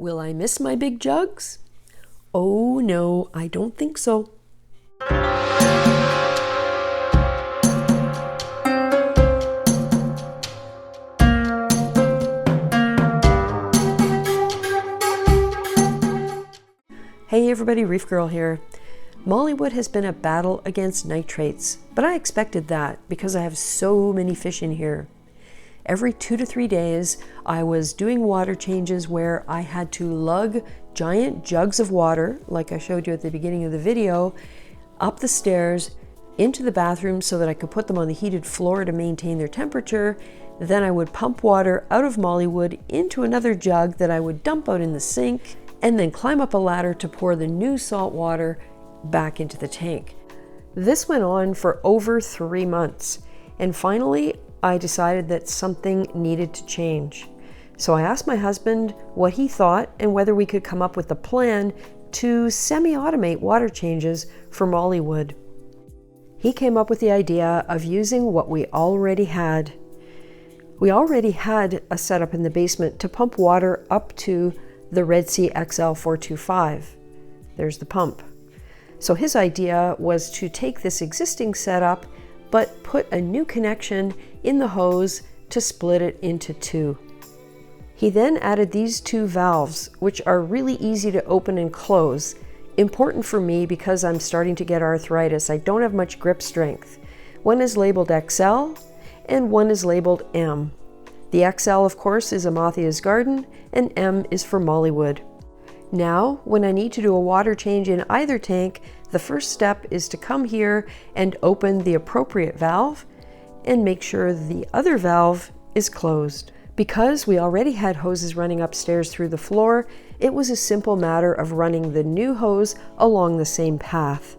Will I miss my big jugs? Oh no, I don't think so. Hey everybody, Reefgrrl here. Mollywood has been a battle against nitrates, but I expected that because I have so many fish in here. Every 2 to 3 days, I was doing water changes where I had to lug giant jugs of water, like I showed you at the beginning of the video, up the stairs into the bathroom so that I could put them on the heated floor to maintain their temperature. Then I would pump water out of Mollywood into another jug that I would dump out in the sink, and then climb up a ladder to pour the new salt water back into the tank. This went on for over 3 months, and finally I decided that something needed to change. So I asked my husband what he thought and whether we could come up with a plan to semi-automate water changes for Mollywood. He came up with the idea of using what we already had. We already had a setup in the basement to pump water up to the Red Sea XL 425. There's the pump. So his idea was to take this existing setup but put a new connection in the hose to split it into 2. He then added these 2 valves, which are really easy to open and close. Important for me because I'm starting to get arthritis. I don't have much grip strength. One is labeled XL and one is labeled M. The XL, of course, is Amathia's Garden, and M is for Mollywood. Now, when I need to do a water change in either tank, the first step is to come here and open the appropriate valve and make sure the other valve is closed. Because we already had hoses running upstairs through the floor, it was a simple matter of running the new hose along the same path.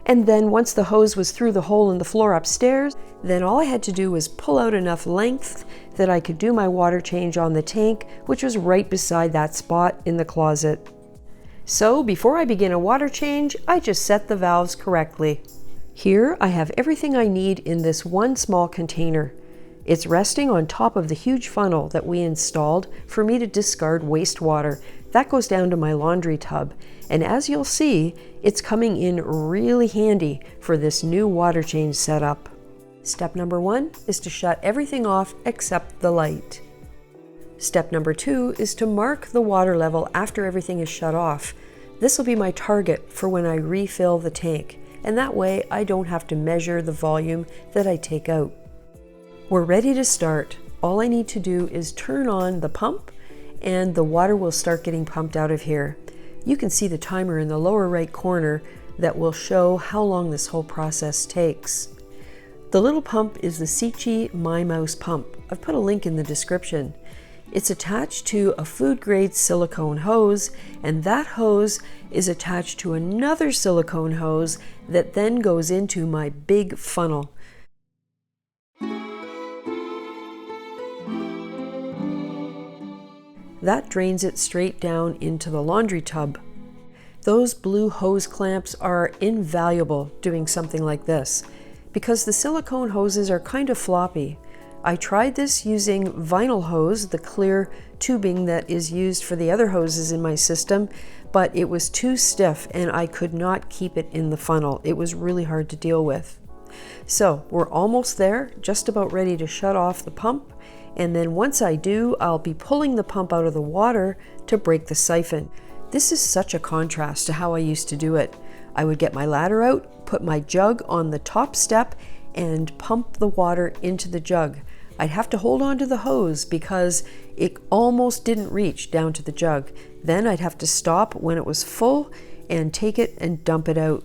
And then once the hose was through the hole in the floor upstairs, then all I had to do was pull out enough length that I could do my water change on the tank, which was right beside that spot in the closet. So before I begin a water change, I just set the valves correctly. Here I have everything I need in this one small container. It's resting on top of the huge funnel that we installed for me to discard wastewater. That goes down to my laundry tub. And as you'll see, it's coming in really handy for this new water change setup. Step number 1 is to shut everything off except the light. Step number 2 is to mark the water level after everything is shut off. This will be my target for when I refill the tank, and that way I don't have to measure the volume that I take out. We're ready to start. All I need to do is turn on the pump and the water will start getting pumped out of here. You can see the timer in the lower right corner that will show how long this whole process takes. The little pump is the Sicce MiMouse pump. I've put a link in the description. It's attached to a food-grade silicone hose, and that hose is attached to another silicone hose that then goes into my big funnel. That drains it straight down into the laundry tub. Those blue hose clamps are invaluable doing something like this because the silicone hoses are kind of floppy. I tried this using vinyl hose, the clear tubing that is used for the other hoses in my system, but it was too stiff and I could not keep it in the funnel. It was really hard to deal with. So we're almost there, just about ready to shut off the pump. And then once I do, I'll be pulling the pump out of the water to break the siphon. This is such a contrast to how I used to do it. I would get my ladder out, put my jug on the top step, and pump the water into the jug. I'd have to hold on to the hose because it almost didn't reach down to the jug. Then I'd have to stop when it was full and take it and dump it out.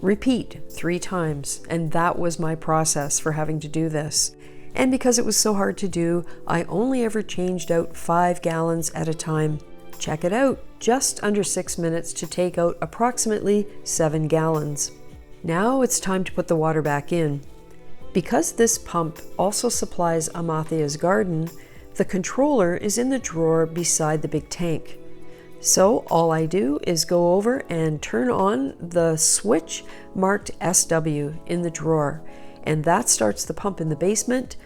Repeat 3 times, and that was my process for having to do this. And because it was so hard to do, I only ever changed out 5 gallons at a time. Check it out, just under 6 minutes to take out approximately 7 gallons. Now it's time to put the water back in. Because this pump also supplies Amathia's Garden, the controller is in the drawer beside the big tank. So all I do is go over and turn on the switch marked SW in the drawer, and that starts the pump in the basement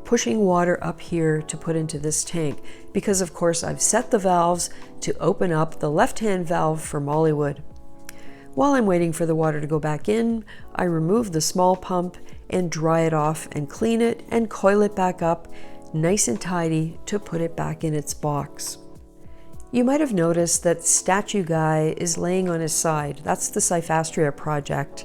pushing water up here to put into this tank because of course I've set the valves to open up the left-hand valve for Mollywood. While I'm waiting for the water to go back in, I remove the small pump and dry it off and clean it and coil it back up nice and tidy to put it back in its box. You might have noticed that statue guy is laying on his side. That's the Cyphastrea project.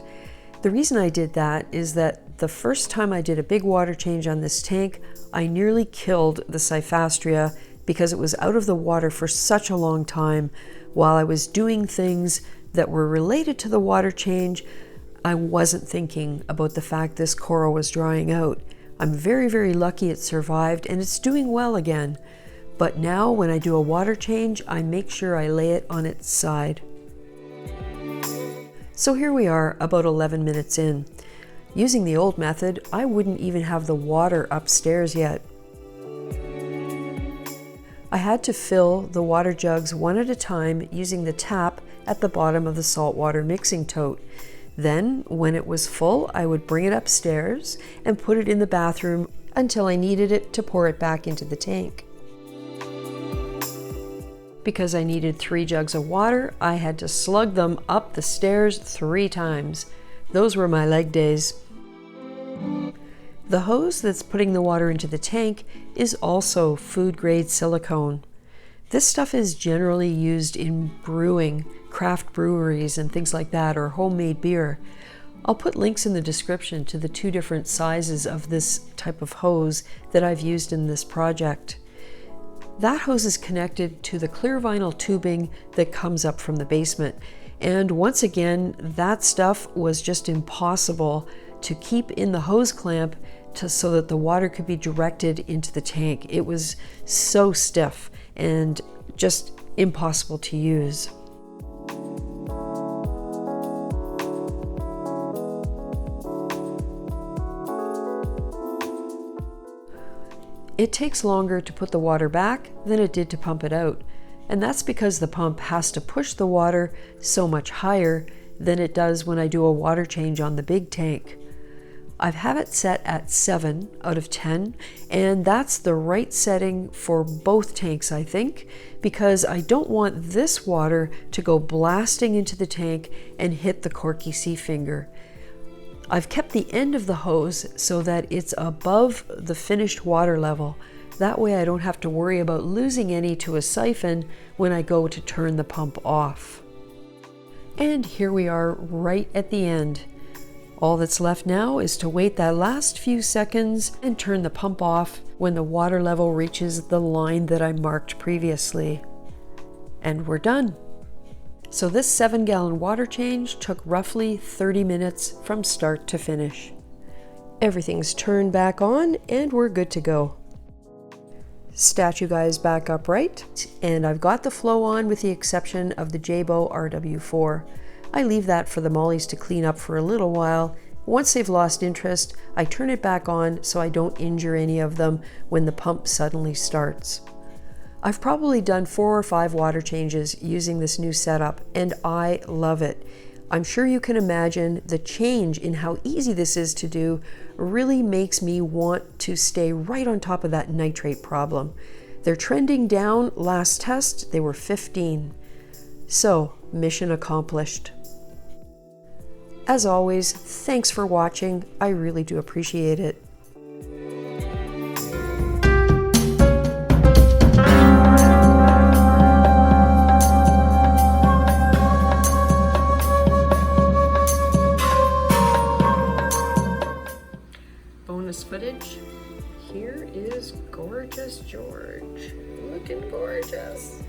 The reason I did that is that the first time I did a big water change on this tank, I nearly killed the Cyphastrea because it was out of the water for such a long time. While I was doing things that were related to the water change, I wasn't thinking about the fact this coral was drying out. I'm very, very lucky it survived and it's doing well again. But now when I do a water change, I make sure I lay it on its side. So here we are about 11 minutes in. Using the old method, I wouldn't even have the water upstairs yet. I had to fill the water jugs one at a time using the tap at the bottom of the saltwater mixing tote. Then, when it was full, I would bring it upstairs and put it in the bathroom until I needed it to pour it back into the tank. Because I needed 3 jugs of water, I had to slug them up the stairs 3 times. Those were my leg days. The hose that's putting the water into the tank is also food-grade silicone. This stuff is generally used in brewing, craft breweries and things like that, or homemade beer. I'll put links in the description to the 2 different sizes of this type of hose that I've used in this project. That hose is connected to the clear vinyl tubing that comes up from the basement. And once again, that stuff was just impossible to keep in the hose clamp so that the water could be directed into the tank. It was so stiff and just impossible to use. It takes longer to put the water back than it did to pump it out, and that's because the pump has to push the water so much higher than it does when I do a water change on the big tank. I've had it set at 7 out of 10, and that's the right setting for both tanks, I think, because I don't want this water to go blasting into the tank and hit the corky sea finger. I've kept the end of the hose so that it's above the finished water level. That way I don't have to worry about losing any to a siphon when I go to turn the pump off. And here we are right at the end. All that's left now is to wait that last few seconds and turn the pump off when the water level reaches the line that I marked previously. And we're done. So this 7-gallon water change took roughly 30 minutes from start to finish. Everything's turned back on and we're good to go. Statue guy is back upright, and I've got the flow on with the exception of the Jebao RW4. I leave that for the mollies to clean up for a little while. Once they've lost interest, I turn it back on so I don't injure any of them when the pump suddenly starts. I've probably done 4 or 5 water changes using this new setup, and I love it. I'm sure you can imagine the change in how easy this is to do really makes me want to stay right on top of that nitrate problem. They're trending down. Last test, they were 15. So, mission accomplished. As always, thanks for watching. I really do appreciate it. Bonus footage. Here is gorgeous George. Looking gorgeous.